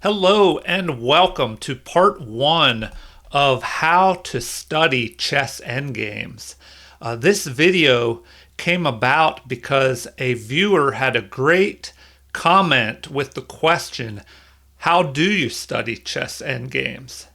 Hello and welcome to part one of How to Study Chess Endgames. This video came about because a viewer had a great comment with the question, how do you study chess endgames?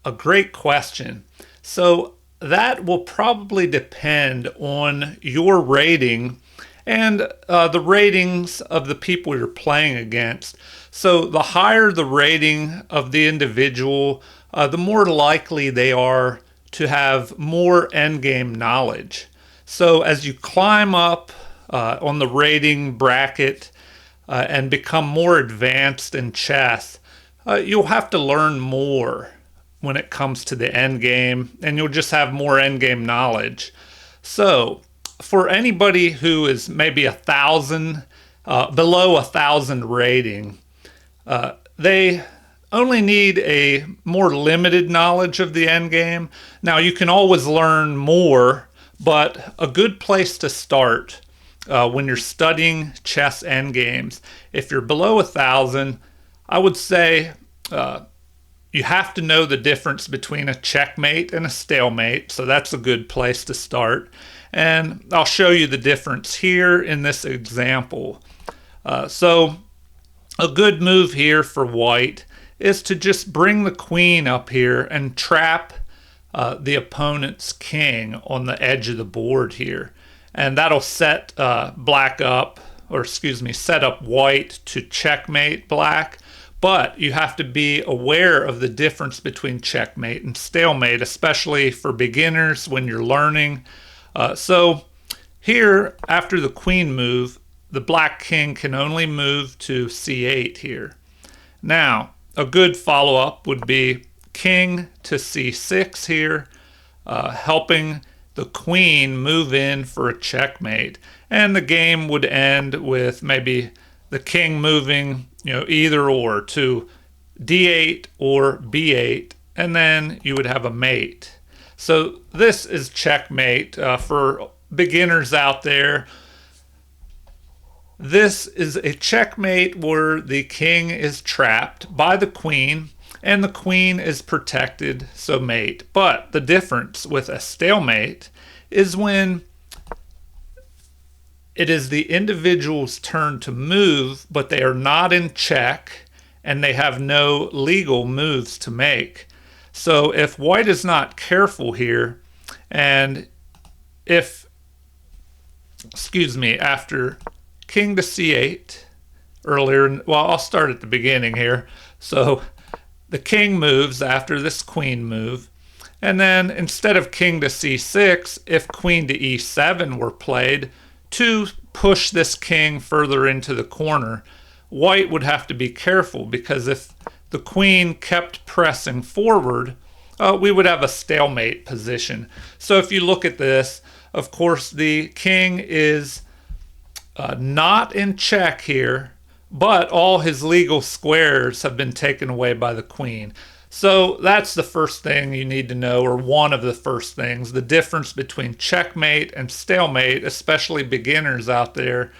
A great question. So that will probably depend on your rating and the ratings of the people you're playing against. So the higher the rating of the individual, the more likely they are to have more endgame knowledge. So as you climb up on the rating bracket and become more advanced in chess, you'll have to learn more when it comes to the endgame, and you'll just have more endgame knowledge. So for anybody who is maybe below 1,000 rating, they only need a more limited knowledge of the endgame. Now you can always learn more, but a good place to start when you're studying chess endgames, if you're below 1,000, I would say you have to know the difference between a checkmate and a stalemate, so that's a good place to start. And I'll show you the difference here in this example. So a good move here for white is to just bring the queen up here and trap the opponent's king on the edge of the board here. And that'll set black up, or excuse me, set up white to checkmate black. But you have to be aware of the difference between checkmate and stalemate, especially for beginners when you're learning. So here, after the queen move, the black king can only move to c8 here. Now, a good follow-up would be king to c6 here, helping the queen move in for a checkmate. And the game would end with maybe the king moving, either or to d8 or b8, and then you would have a mate. So this is checkmate for beginners out there. This is a checkmate where the king is trapped by the queen and the queen is protected, so mate. But the difference with a stalemate is when it is the individual's turn to move, but they are not in check and they have no legal moves to make. So if white is not careful here, and after king to c8 earlier, well, I'll start at the beginning here. So the king moves after this queen move. And then instead of king to c6, if queen to e7 were played to push this king further into the corner, white would have to be careful, because if the queen kept pressing forward, we would have a stalemate position. So if you look at this, of course, the king is not in check here, but all his legal squares have been taken away by the queen. So that's the first thing you need to know, or one of the first things, the difference between checkmate and stalemate, especially beginners out there.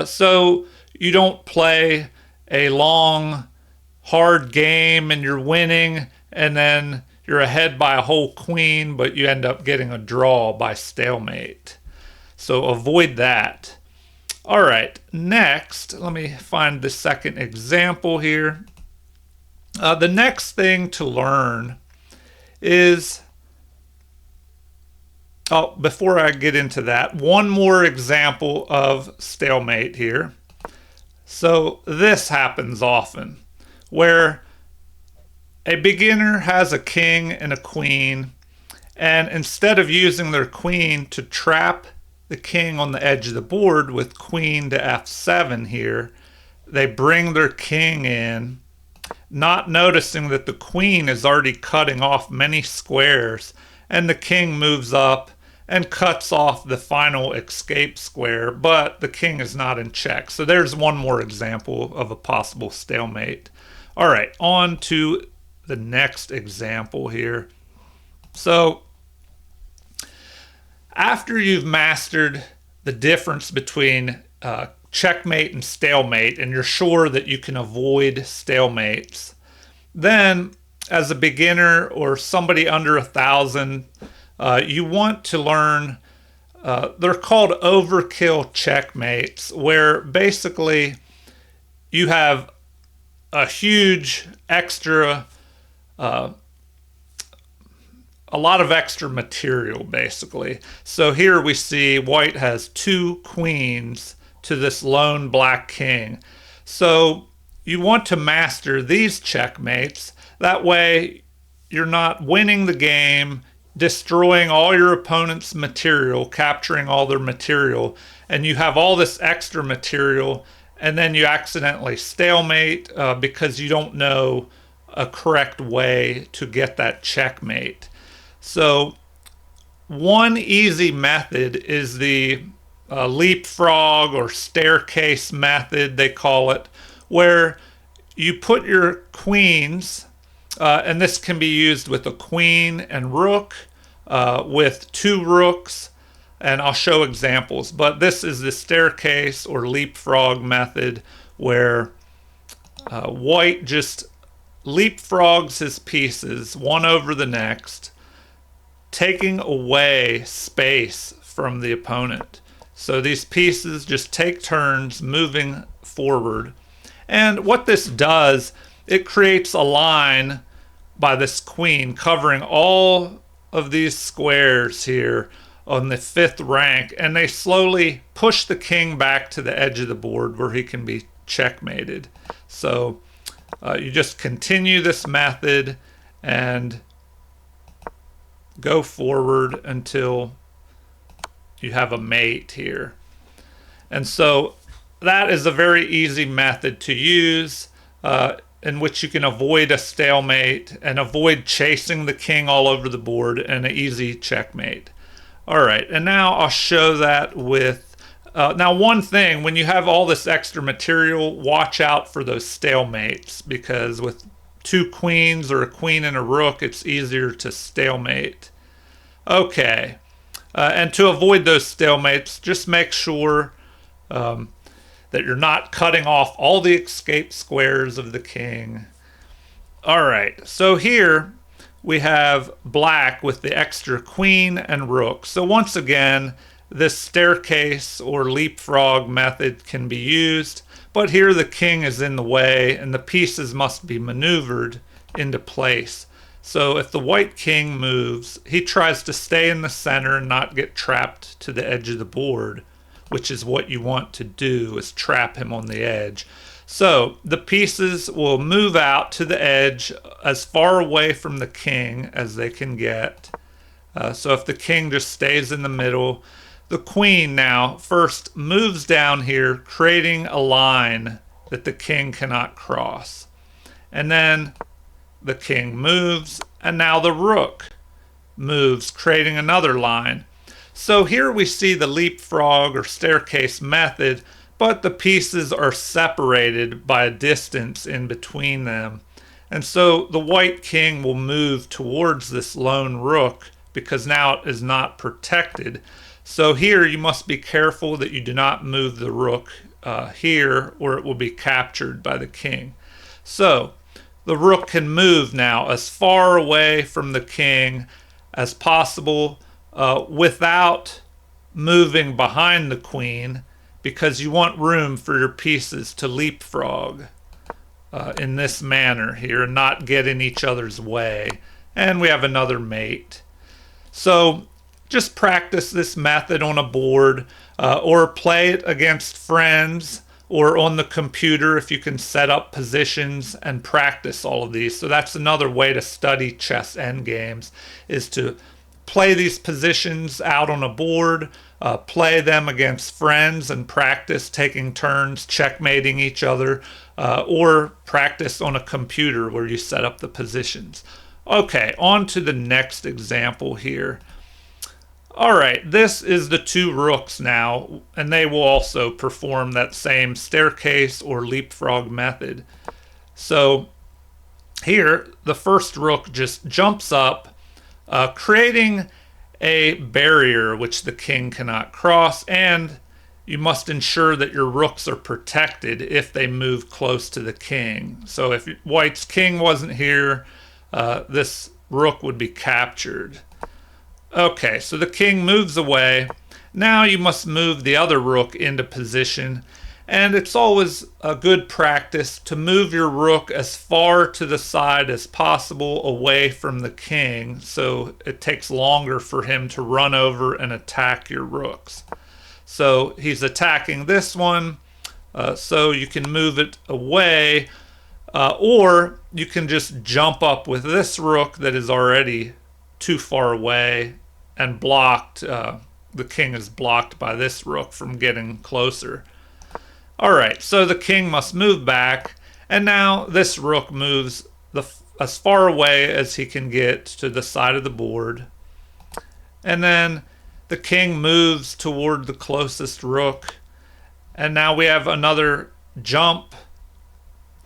So you don't play a long, hard game and you're winning, and then you're ahead by a whole queen, but you end up getting a draw by stalemate. So avoid that. All right, next, let me find the second example here. The next thing to learn is, before I get into that, one more example of stalemate here. So this happens often, where a beginner has a king and a queen, and instead of using their queen to trap the king on the edge of the board with queen to f7 here, they bring their king in, not noticing that the queen is already cutting off many squares, and the king moves up and cuts off the final escape square, but the king is not in check. So there's one more example of a possible stalemate. All right, on to the next example here. So after you've mastered the difference between checkmate and stalemate, and you're sure that you can avoid stalemates. Then, as a beginner or somebody under 1,000, you want to learn, they're called overkill checkmates, where basically you have a huge extra, a lot of extra material, basically. So here we see white has 2 queens to this lone black king. So you want to master these checkmates. That way you're not winning the game, destroying all your opponent's material, capturing all their material, and you have all this extra material, and then you accidentally stalemate because you don't know a correct way to get that checkmate. So one easy method is the leapfrog or staircase method, they call it, where you put your queens, and this can be used with a queen and rook, with 2 rooks, and I'll show examples. But this is the staircase or leapfrog method, where white just leapfrogs his pieces one over the next, taking away space from the opponent. So these pieces just take turns moving forward. And what this does, it creates a line by this queen covering all of these squares here on the 5th rank, and they slowly push the king back to the edge of the board where he can be checkmated. So you just continue this method and go forward until you have a mate here. And so that is a very easy method to use, in which you can avoid a stalemate and avoid chasing the king all over the board, and an easy checkmate. All right, and now I'll show that with, now one thing, when you have all this extra material, watch out for those stalemates, because with 2 queens or a queen and a rook, it's easier to stalemate. Okay, and to avoid those stalemates, just make sure that you're not cutting off all the escape squares of the king. All right, so here we have black with the extra queen and rook. So once again, this staircase or leapfrog method can be used, but here the king is in the way and the pieces must be maneuvered into place. So if the white king moves, he tries to stay in the center and not get trapped to the edge of the board, which is what you want to do, is trap him on the edge. So the pieces will move out to the edge as far away from the king as they can get. So if the king just stays in the middle, the queen now first moves down here, creating a line that the king cannot cross. And then the king moves, and now the rook moves, creating another line. So here we see the leapfrog or staircase method, but the pieces are separated by a distance in between them. And so the white king will move towards this lone rook because now it is not protected. So here you must be careful that you do not move the rook here, or it will be captured by the king. So the rook can move now as far away from the king as possible, without moving behind the queen, because you want room for your pieces to leapfrog in this manner here and not get in each other's way. And we have another mate. So just practice this method on a board, or play it against friends or on the computer if you can set up positions and practice all of these. So that's another way to study chess endgames, is to play these positions out on a board, play them against friends and practice taking turns checkmating each other, or practice on a computer where you set up the positions. Okay, on to the next example here. All right, this is the 2 rooks now, and they will also perform that same staircase or leapfrog method. So here, the first rook just jumps up, creating a barrier which the king cannot cross, and you must ensure that your rooks are protected if they move close to the king. So if white's king wasn't here, this rook would be captured. Okay, so the king moves away. Now you must move the other rook into position. And it's always a good practice to move your rook as far to the side as possible away from the king, so it takes longer for him to run over and attack your rooks. So he's attacking this one, so you can move it away, or you can just jump up with this rook that is already too far away and blocked. The king is blocked by this rook from getting closer. Alright, so the king must move back, and now this rook moves as far away as he can get to the side of the board. And then the king moves toward the closest rook, and now we have another jump,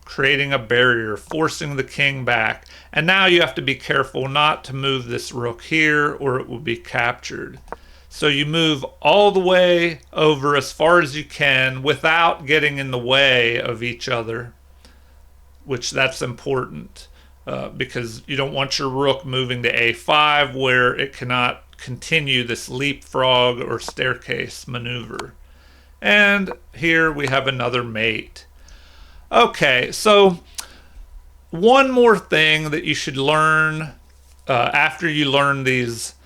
creating a barrier, forcing the king back. And now you have to be careful not to move this rook here, or it will be captured. So you move all the way over as far as you can without getting in the way of each other, which that's important because you don't want your rook moving to a5 where it cannot continue this leapfrog or staircase maneuver. And here we have another mate. Okay, so one more thing that you should learn after you learn these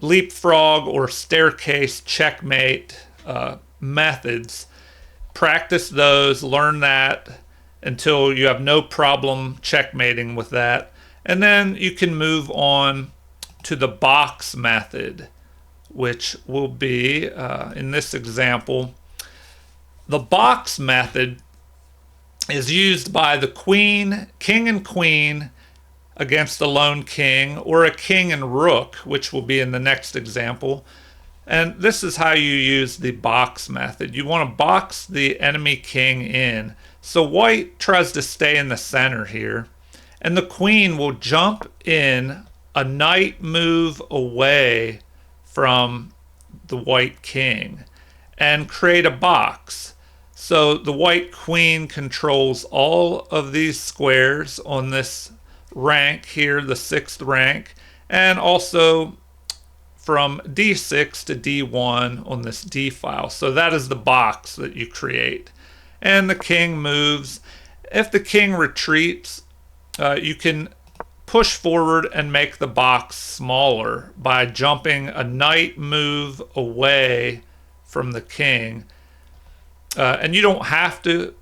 leapfrog or staircase checkmate methods. Practice those, learn that until you have no problem checkmating with that. And then you can move on to the box method, which will be, in this example, the box method is used by the queen, king and queen against a lone king, or a king and rook, which will be in the next example. And this is how you use the box method. You want to box the enemy king in. So white tries to stay in the center here, and the queen will jump in a knight move away from the white king and create a box. So the white queen controls all of these squares on this rank here, the 6th rank, and also from D6 to D1 on this D file. So that is the box that you create. And the king moves. If the king retreats, you can push forward and make the box smaller by jumping a knight move away from the king. And you don't have to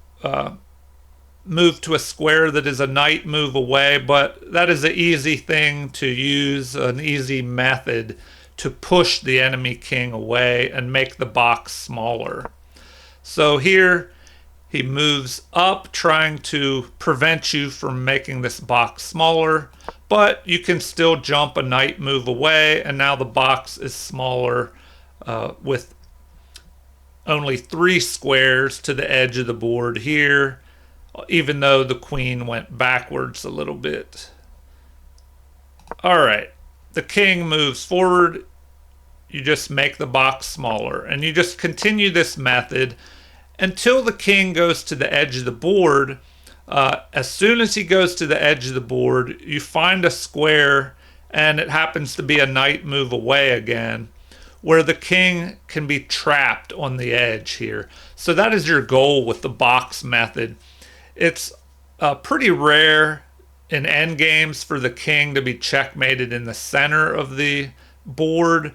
move to a square that is a knight move away, but that is an easy thing to use, an easy method to push the enemy king away and make the box smaller. So here he moves up, trying to prevent you from making this box smaller, but you can still jump a knight move away, and now the box is smaller with only 3 squares to the edge of the board here, even though the queen went backwards a little bit. Alright, the king moves forward. You just make the box smaller, and you just continue this method until the king goes to the edge of the board. As soon as he goes to the edge of the board, you find a square, and it happens to be a knight move away again, where the king can be trapped on the edge here. So that is your goal with the box method. It's pretty rare in endgames for the king to be checkmated in the center of the board.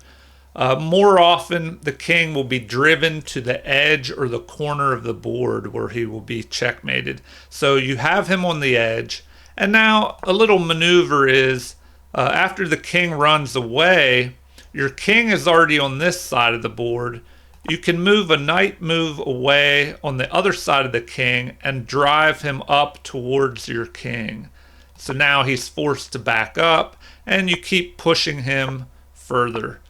More often, the king will be driven to the edge or the corner of the board where he will be checkmated. So you have him on the edge. And now a little maneuver is, after the king runs away, your king is already on this side of the board. You can move a knight move away on the other side of the king and drive him up towards your king. So now he's forced to back up, and you keep pushing him further.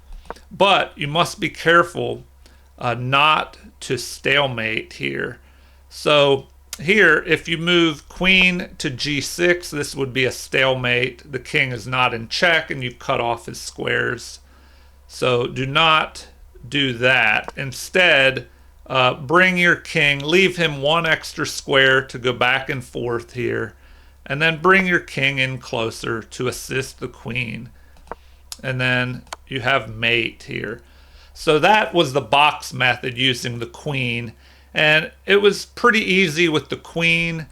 But you must be careful not to stalemate here. So here, if you move queen to g6, this would be a stalemate. The king is not in check, and you've cut off his squares. So do not do that. Instead, bring your king, leave him one extra square to go back and forth here, and then bring your king in closer to assist the queen. And then you have mate here. So that was the box method using the queen. And it was pretty easy with the queen.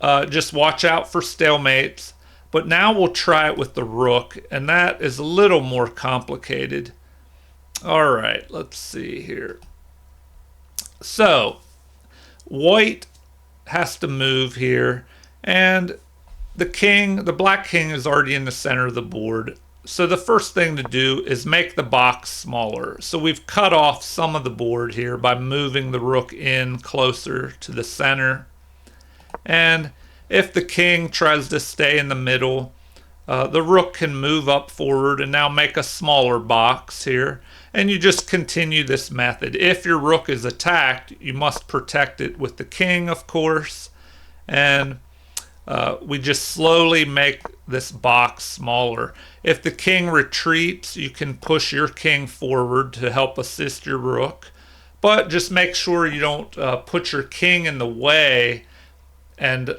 Just watch out for stalemates. But now we'll try it with the rook, and that is a little more complicated. All right, let's see here. So, white has to move here, and the black king is already in the center of the board. So the first thing to do is make the box smaller. So we've cut off some of the board here by moving the rook in closer to the center. And if the king tries to stay in the middle, the rook can move up forward and now make a smaller box here. And you just continue this method. If your rook is attacked, you must protect it with the king, of course. And we just slowly make this box smaller. If the king retreats, you can push your king forward to help assist your rook. But just make sure you don't put your king in the way and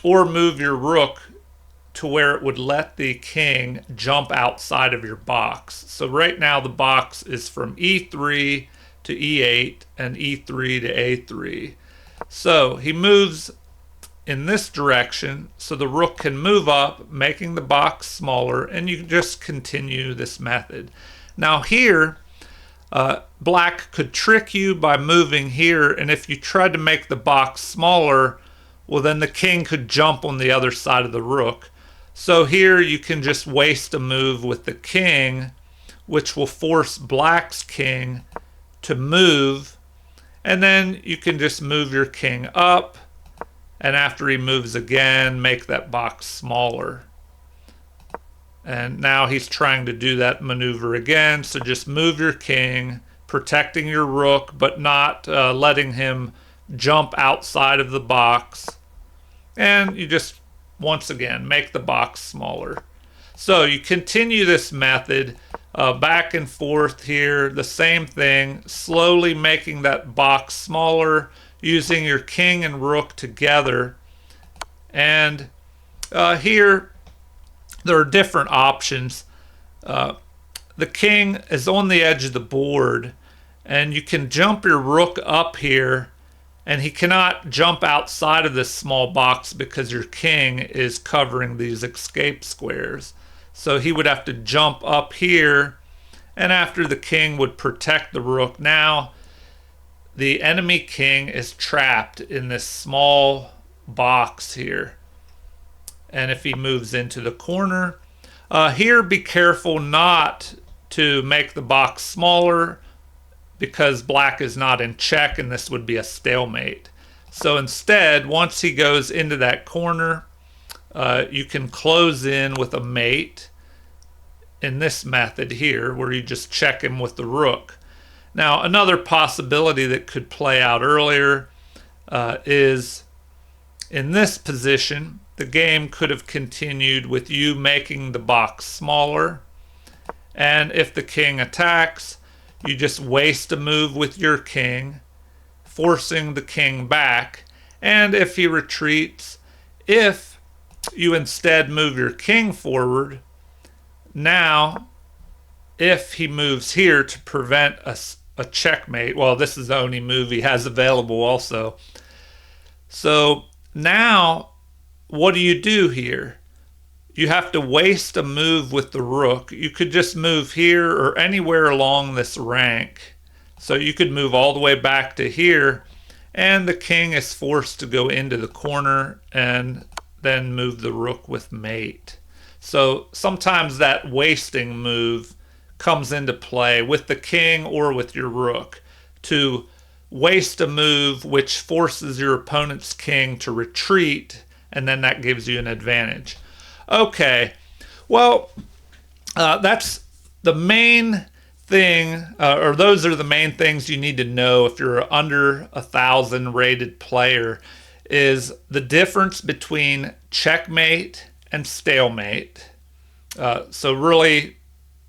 or move your rook to where it would let the king jump outside of your box. So right now the box is from e3 to e8 and e3 to a3. So he moves in this direction so the rook can move up, making the box smaller, and you just continue this method. Now here, black could trick you by moving here, and if you tried to make the box smaller, well then the king could jump on the other side of the rook. So here you can just waste a move with the king, which will force black's king to move, and then you can just move your king up, and after he moves again, make that box smaller. And now he's trying to do that maneuver again, so just move your king, protecting your rook, but not letting him jump outside of the box. And you just, once again, make the box smaller. So you continue this method back and forth here, the same thing, slowly making that box smaller, using your king and rook together. And here there are different options. The king is on the edge of the board, and you can jump your rook up here, and he cannot jump outside of this small box because your king is covering these escape squares. So he would have to jump up here, and after the king would protect the rook. Now the enemy king is trapped in this small box here. And if he moves into the corner, here be careful not to make the box smaller because black is not in check and this would be a stalemate. So instead, once he goes into that corner, you can close in with a mate in this method here where you just check him with the rook. Now, another possibility that could play out earlier is in this position, the game could have continued with you making the box smaller. And if the king attacks, you just waste a move with your king, forcing the king back. And if he retreats, if you instead move your king forward, now if he moves here to prevent a checkmate, well, this is the only move he has available also. So now what do you do here? You have to waste a move with the rook. You could just move here or anywhere along this rank. So you could move all the way back to here, and the king is forced to go into the corner and then move the rook with mate. So sometimes that wasting move comes into play with the king or with your rook to waste a move which forces your opponent's king to retreat, and then that gives you an advantage. Okay, well, that's the main thing, or those are the main things you need to know if you're under 1,000 rated player, is the difference between checkmate and stalemate. So really,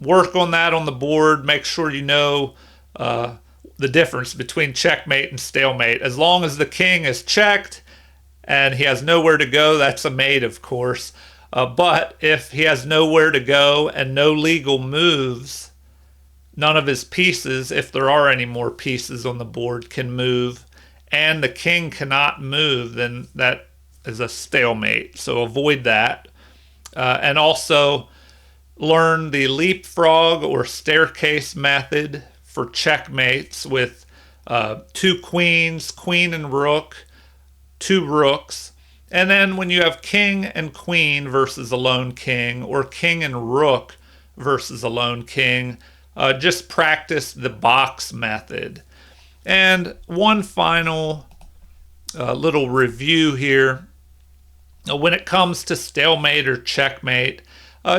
work on that on the board. Make sure you know the difference between checkmate and stalemate. As long as the king is checked and he has nowhere to go, that's a mate, of course. But if he has nowhere to go and no legal moves, none of his pieces, if there are any more pieces on the board, can move, and the king cannot move, then that is a stalemate. So avoid that. And also learn the leapfrog or staircase method for checkmates with two queens, queen and rook, two rooks. And then when you have king and queen versus a lone king, or king and rook versus a lone king, just practice the box method. And one final little review here. When it comes to stalemate or checkmate,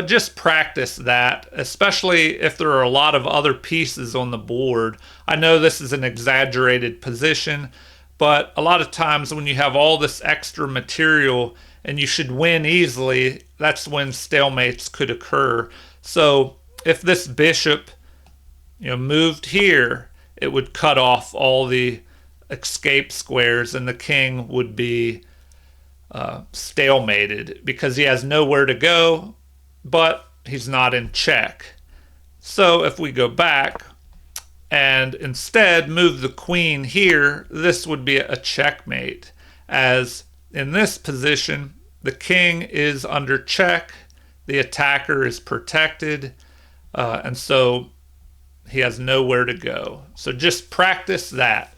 just practice that, especially if there are a lot of other pieces on the board. I know this is an exaggerated position, but a lot of times when you have all this extra material and you should win easily, that's when stalemates could occur. So if this bishop moved here, it would cut off all the escape squares and the king would be stalemated because he has nowhere to go, but he's not in check. So if we go back and instead move the queen here, this would be a checkmate, as in this position the king is under check, the attacker is protected, and so he has nowhere to go. So just practice that.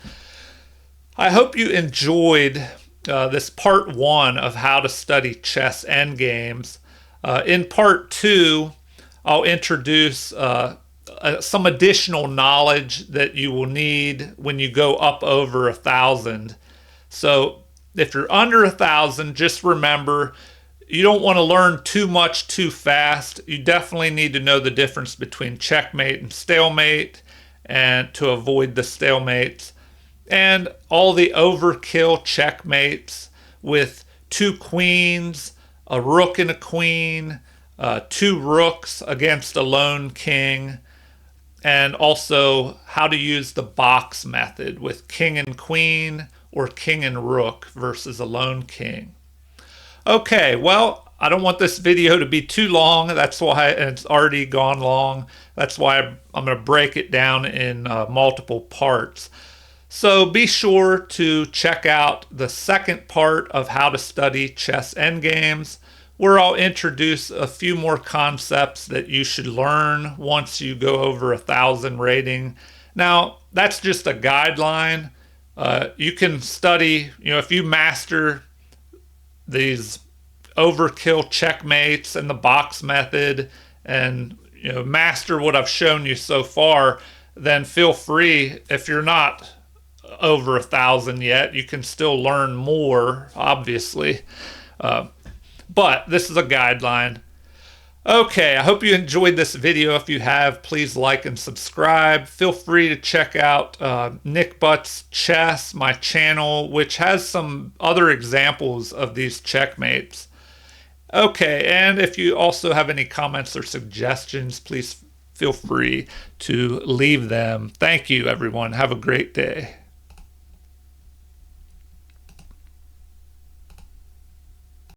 I hope you enjoyed this part 1 of how to study chess endgames. In part 2, I'll introduce some additional knowledge that you will need when you go up over 1,000. So if you're under 1,000, just remember you don't want to learn too much too fast. You definitely need to know the difference between checkmate and stalemate, and to avoid the stalemates. And all the overkill checkmates with two queens, a rook and a queen, two rooks against a lone king, and also how to use the box method with king and queen or king and rook versus a lone king. Okay, well, I don't want this video to be too long. That's why it's already gone long. That's why I'm going to break it down in multiple parts. So be sure to check out the second part of How to Study Chess Endgames, where I'll introduce a few more concepts that you should learn once you go over 1,000 rating. Now, that's just a guideline. You can study, if you master these overkill checkmates and the box method and master what I've shown you so far, then feel free, if you're not over 1,000 yet, you can still learn more, obviously, but this is a guideline. Okay, I hope you enjoyed this video. If you have, please like and subscribe. Feel free to check out Nick Butt's Chess, my channel, which has some other examples of these checkmates. Okay, and if you also have any comments or suggestions, please feel free to leave them. Thank you, everyone. Have a great day.